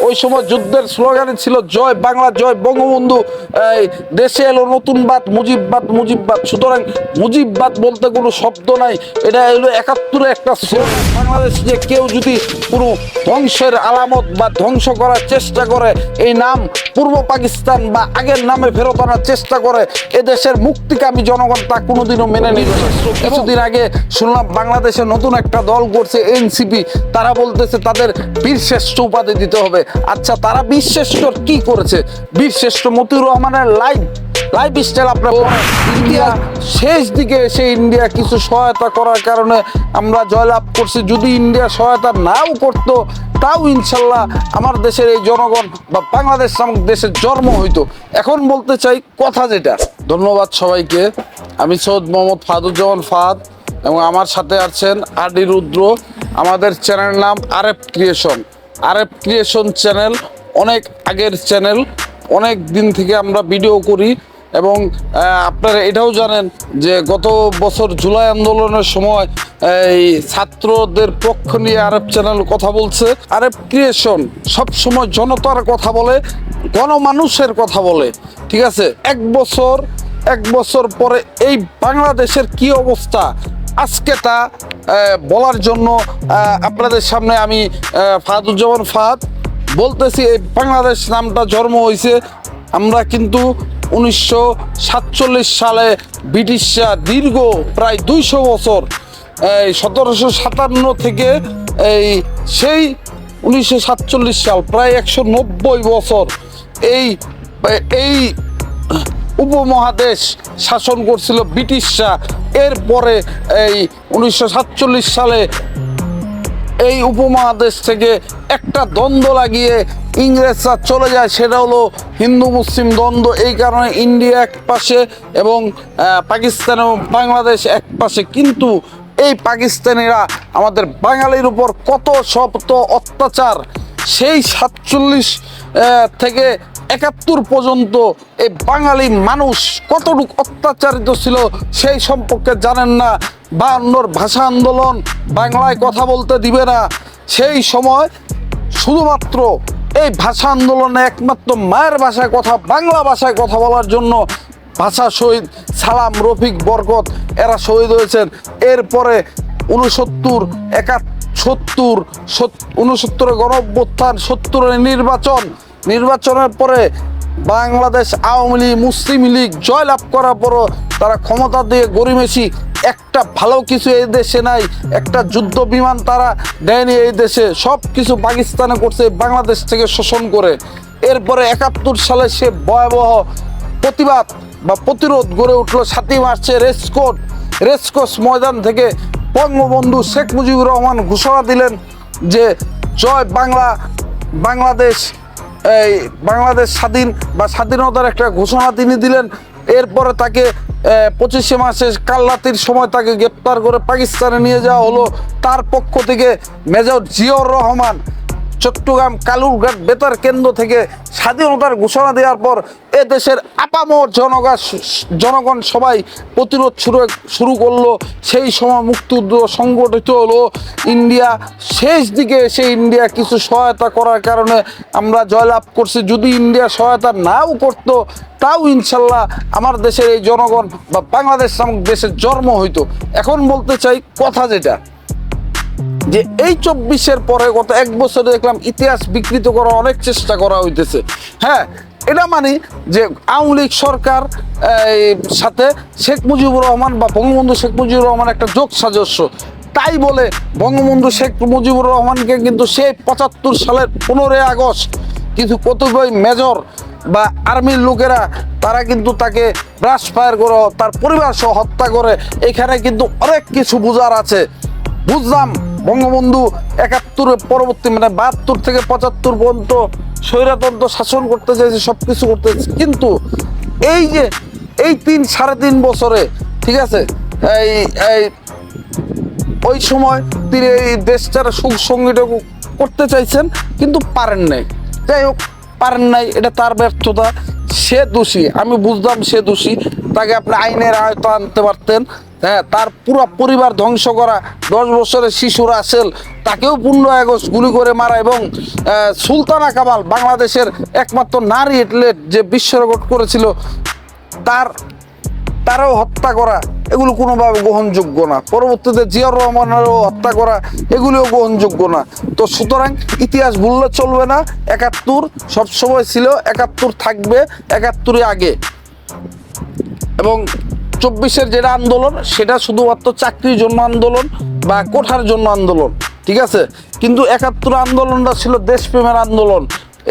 ওই সময় যুদ্ধের স্লোগানই ছিল জয় বাংলা জয় বঙ্গবন্ধু। দেশে এলো নতুনবাদ মুজিববাদ মুজিববাদ। সুতরাং মুজিববাদ বলতে কোনো শব্দ নাই, এটা এলো 71-এ একটা স্লোগান। বাংলাদেশ যে কেউ যদি কোনো ধ্বংসের আলামত বা ধ্বংস করার চেষ্টা করে, এই নাম পূর্ব পাকিস্তান বা আগের নামে ফেরত আনার চেষ্টা করে, এদেশের মুক্তিকামী জনগণ তা কোনোদিনও মেনে নেবে না। কিছুদিন আগে শুনলাম বাংলাদেশে নতুন একটা দল করছে এনসিপি, তারা বলতেছে তাদের বীরশ্রেষ্ঠ উপাধি দিতে হবে। আচ্ছা, তারা বীরশ্রেষ্ঠ কি করেছে? বীরশ্রেষ্ঠ মতিউর রহমানের লাইফ স্টাইল আপনার ইন্ডিয়া শেষ দিকে এসে ইন্ডিয়া কিছু সহায়তা করার কারণে আমরা জয়লাভ করছি। যদি ইন্ডিয়া সহায়তা নাও করতো, তাও ইনশাল্লাহ আমার দেশের এই জনগণ বা বাংলাদেশ নামক দেশের জন্ম হইতো। এখন বলতে চাই কথা যেটা। ধন্যবাদ সবাইকে। আমি সৈয়দ মোহাম্মদ ফাহাদুজ্জামান ফাহাদ এবং আমার সাথে আছেন আরডি রুদ্র। আমাদের চ্যানেলের নাম আরএফ ক্রিয়েশন চ্যানেল। অনেক আগের চ্যানেল, অনেক দিন থেকে আমরা ভিডিও করি এবং আপনারা এটাও জানেন যে গত বছর জুলাই আন্দোলনের সময় এই ছাত্রদের পক্ষ নিয়ে আরএফ চ্যানেল কথা বলছে। আরএফ ক্রিয়েশন সবসময় জনতার কথা বলে, গণমানুষের কথা বলে, ঠিক আছে? এক বছর পরে এই বাংলাদেশের কি অবস্থা আজকে তা বলার জন্য আপনাদের সামনে আমি ফাহাদুজ্জামান ফাহাদ বলতেছি। এই বাংলাদেশ নামটা জন্ম হয়েছে আমরা কিন্তু 1947 সালে ব্রিটিশরা দীর্ঘ প্রায় 200 বছর, এই 1757 থেকে সেই 1947 সাল প্রায় 190 বছর এই উপমহাদেশ শাসন করছিল ব্রিটিশরা। এরপরে এই 1947 সালে এই উপমহাদেশ থেকে একটা দ্বন্দ্ব লাগিয়ে ইংরেজরা চলে যায়, সেটা হলো হিন্দু মুসলিম দ্বন্দ্ব। এই কারণে ইন্ডিয়া এক পাশে এবং পাকিস্তান এবং বাংলাদেশ এক পাশে। কিন্তু এই পাকিস্তানিরা আমাদের বাঙালির উপর কত শত অত্যাচার, সেই 47 থেকে 71 পর্যন্ত এই বাঙালি মানুষ কতটুকু অত্যাচারিত ছিল সেই সম্পর্কে জানেন না। 52 ভাষা আন্দোলন, বাংলায় কথা বলতে দিবে না, সেই সময় শুধুমাত্র এই ভাষা আন্দোলনে একমাত্র মায়ের ভাষায় বাংলা ভাষায় কথা বলার জন্য ভাষা শহীদ সালাম, রফিক, বরকত এরা শহীদ হয়েছেন। এরপরে 69 গণঅভ্যুত্থান, 70-এর নির্বাচনের পরে বাংলাদেশ আওয়ামী লীগ মুসলিম লীগ জয়লাভ করার পরও তারা ক্ষমতা দিয়ে গড়িমেশি একটা ভালো কিছু এই দেশে নাই, একটা যুদ্ধ বিমান তারা দেয়নি এই দেশে, সব কিছু পাকিস্তানে করছে বাংলাদেশ থেকে শোষণ করে। এরপরে 71 সালে সে ভয়াবহ প্রতিবাদ বা প্রতিরোধ গড়ে উঠলো। 7ই মার্চে রেসকোর্স ময়দান থেকে বঙ্গবন্ধু শেখ মুজিবুর রহমান ঘোষণা দিলেন যে জয় বাংলা, বাংলাদেশ স্বাধীন বা স্বাধীনতার একটা ঘোষণা তিনি দিলেন। এরপরে তাকে 25শে মার্চে কালরাত্রির সময় তাকে গ্রেপ্তার করে পাকিস্তানে নিয়ে যাওয়া হলো। তার পক্ষ থেকে মেজর জিয়াউর রহমান চট্টগ্রাম কালুরঘাট বেতার কেন্দ্র থেকে স্বাধীনতার ঘোষণা দেওয়ার পর এ দেশের আপামর জনগণ সবাই প্রতিরোধ শুরু করলো। সেই সময় মুক্তিযুদ্ধ সংগঠিত হলো। ইন্ডিয়া শেষ দিকে এসে ইন্ডিয়া কিছু সহায়তা করার কারণে আমরা জয়লাভ করছি। যদি ইন্ডিয়া সহায়তা নাও করতো, তাও ইনশাল্লাহ আমার দেশের এই জনগণ বা বাংলাদেশ নামক দেশের জন্ম হইতো। এখন বলতে চাই কথা যেটা, যে এই 24-এর পরে গত 1 বছরে দেখলাম ইতিহাস বিকৃত করার অনেক চেষ্টা করা হইতেছে। হ্যাঁ, এটা মানে যে আওয়ামী লীগ সরকার সাথে শেখ মুজিবুর রহমান বা বঙ্গবন্ধু শেখ মুজিবুর রহমান একটা যোগ সাজস্য, তাই বলে বঙ্গবন্ধু শেখ মুজিবুর রহমানকে কিন্তু সেই 75 সালের 15ই আগস্ট কিছু কতিপয় মেজর বা আর্মির লোকেরা তারা কিন্তু তাকে ব্রাশ ফায়ার করে তার পরিবার সহ হত্যা করে। এখানে কিন্তু অনেক কিছু বোঝার আছে। বুঝলাম বঙ্গবন্ধু 71-এর পরবর্তী মানে 72 থেকে 75 পর্যন্ত স্বৈরতন্ত্র শাসন করতে চাইছে, সব কিছু করতে চাইছে, কিন্তু এই যে এই 3-3.5 বছরে, ঠিক আছে, ওই সময় তিনি এই দেশটার সুখ সঙ্গীত করতে চাইছেন কিন্তু পারেন নাই। যাই হোক, পারেন নাই, এটা তার ব্যর্থতা, সে দোষী। আমি বুঝলাম সে দোষী, তাকে আপনি আইনের আয়ত্তে আনতে পারতেন, হ্যাঁ, তার পুরো পরিবার ধ্বংস করা, 10 বছরের শিশু রাসেল তাকেও 15 আগস্ট গুলি করে মারা, এবং সুলতানা কামাল বাংলাদেশের একমাত্র নারী অ্যাথলেট যে বিশ্ব রেকর্ড করেছিল তারও হত্যা করা, এগুলো কোনোভাবে গ্রহণযোগ্য না। পরবর্তীতে জিয়াউর রহমানেরও হত্যা করা, এগুলিও গ্রহণযোগ্য না। তো সুতরাং ইতিহাস ভুললে চলবে না। 71 সবসময় ছিল, 71 থাকবে, 71-ই আগে। এবং 24-এর যেটা আন্দোলন সেটা শুধুমাত্র চাকরির জন্য আন্দোলন বা কোঠার জন্য আন্দোলন, ঠিক আছে? কিন্তু 71 আন্দোলনটা ছিল দেশপ্রেমের আন্দোলন।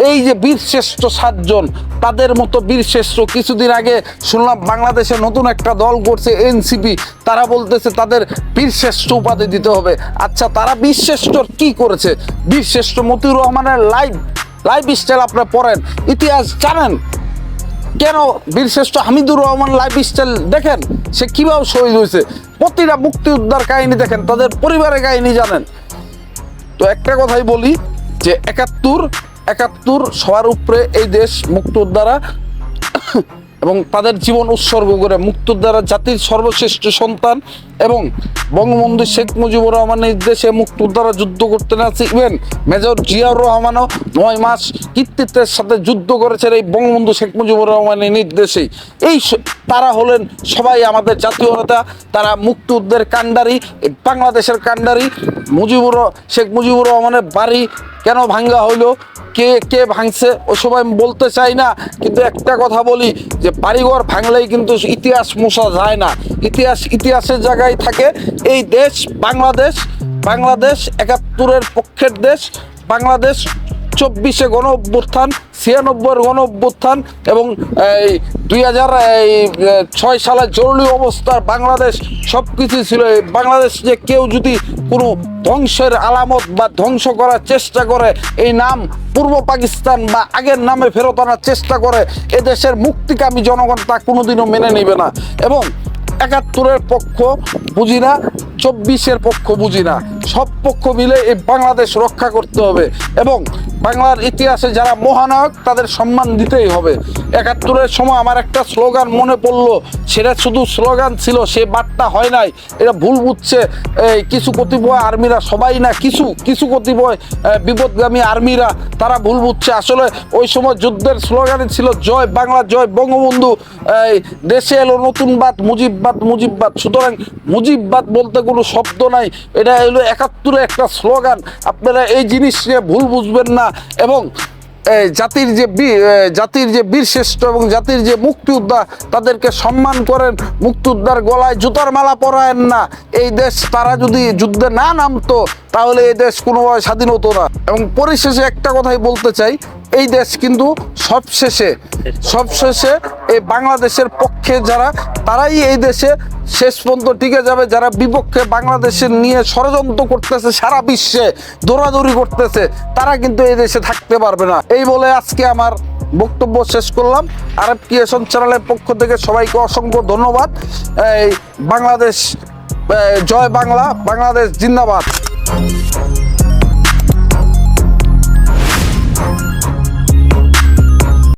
এই যে বীরশ্রেষ্ঠ 7 জন, তাদের মতো বীরশ্রেষ্ঠ কিছুদিন আগে শুনলাম বাংলাদেশে নতুন একটা দল করছে এনসিপি, তারা বলতেছে তাদের বীরশ্রেষ্ঠ উপাধি দিতে হবে। আচ্ছা, তারা বীরশ্রেষ্ঠ কি করেছে? বীরশ্রেষ্ঠ মতিউর রহমানের লাইফ স্টাইল আপনারা পড়েন, ইতিহাস জানেন। কেন বীরশ্রেষ্ঠ হামিদুর রহমান লাইফ স্টাইল দেখেন, সে কিভাবে শহীদ হয়েছে, প্রতিটা মুক্তিযোদ্ধার কাহিনী দেখেন, তাদের পরিবারের কাহিনী জানেন। তো একটা কথাই বলি যে 71 সবার উপরে এই দেশ মুক্তিযোদ্ধারা এবং তাদের জীবন উৎসর্গ করে, মুক্তিযোদ্ধারা জাতির সর্বশ্রেষ্ঠ সন্তান, এবং বঙ্গবন্ধু শেখ মুজিবুর রহমানের নির্দেশে মুক্তিযোদ্ধারা যুদ্ধ করতে নাছে। ইভেন মেজর জিয়াউর রহমানও 9 মাস কৃতিত্বের সাথে যুদ্ধ করেছেন এই বঙ্গবন্ধু শেখ মুজিবুর রহমানের নির্দেশেই। তারা হলেন সবাই আমাদের জাতীয় নেতা, তারা মুক্তিযুদ্ধের কাণ্ডারি, বাংলাদেশের কাণ্ডারি। শেখ মুজিবুর রহমানের বাড়ি কেন ভাঙ্গা হইলো, কে ভাঙছে ওসব আমি বলতে চাই না, কিন্তু একটা কথা বলি যে বাড়িঘর ভাঙলেই কিন্তু ইতিহাস মোছা যায় না। ইতিহাসের জায়গায় থাকে। এই দেশ বাংলাদেশ 71-এর পক্ষের দেশ। বাংলাদেশ 24-এ গণ অভ্যুত্থান, 96-এর গণ অভ্যুত্থান এবং 2006 সালের জরুরি অবস্থার বাংলাদেশ সব কিছু ছিল। এই বাংলাদেশ যে কেউ যদি কোনো ধ্বংসের আলামত বা ধ্বংস করার চেষ্টা করে, এই নাম পূর্ব পাকিস্তান বা আগের নামে ফেরত আনার চেষ্টা করে, এদেশের মুক্তিকামী জনগণ তা কোনোদিনও মেনে নেবে না। এবং 71-এর পক্ষ বুঝি না, 24-এর পক্ষ বুঝি না, সব পক্ষ মিলে এই বাংলাদেশ রক্ষা করতে হবে। এবং বাংলার ইতিহাসে যারা মহানায়ক তাদের সম্মান দিতেই হবে। 71-এর সময় আমার একটা স্লোগান মনে পড়লো, সেটা শুধু স্লোগান ছিল, সে বার্তা হয় নাই, এটা ভুল বুঝছে কিছু কতিপয় আর্মিরা, সবাই না, কিছু কতিপয় বিপদগামী আর্মিরা, তারা ভুল বুঝছে। আসলে ওই সময় যুদ্ধের স্লোগানই ছিল জয় বাংলা, জয় বঙ্গবন্ধু, দেশে এলো নতুন বাত, মুজিববাদ। সুতরাং মুজিববাদ বলতে কোনো শব্দ নাই, এটা হলো 71-এর একটা স্লোগান। আপনারা এই জিনিস নিয়ে ভুল বুঝবেন না। এবং জাতির যে বীরশ্রেষ্ঠ এবং জাতির যে মুক্তিযোদ্ধা, তাদেরকে সম্মান করেন। মুক্তিযোদ্ধার গলায় জুতার মালা পরায়েন না। এই দেশ তারা যদি যুদ্ধে না নামতো তাহলে এই দেশ কোনোভাবে স্বাধীন হতো না। এবং পরিশেষে একটা কথাই বলতে চাই, এই দেশ কিন্তু সবশেষে এই বাংলাদেশের পক্ষে যারা, তারাই এই দেশে শেষ পর্যন্ত টিকে যাবে। যারা বিপক্ষে বাংলাদেশের নিয়ে ষড়যন্ত্র করতেছে, সারা বিশ্বে দৌড়াদৌড়ি করতেছে, তারা কিন্তু এই দেশে থাকতে পারবে না। এই বলে আজকে আমার বক্তব্য শেষ করলাম। আরব ক্রিয়েশন চ্যানেলের পক্ষ থেকে সবাইকে অসংখ্য ধন্যবাদ। এই বাংলাদেশ জয় বাংলা, বাংলাদেশ জিন্দাবাদ।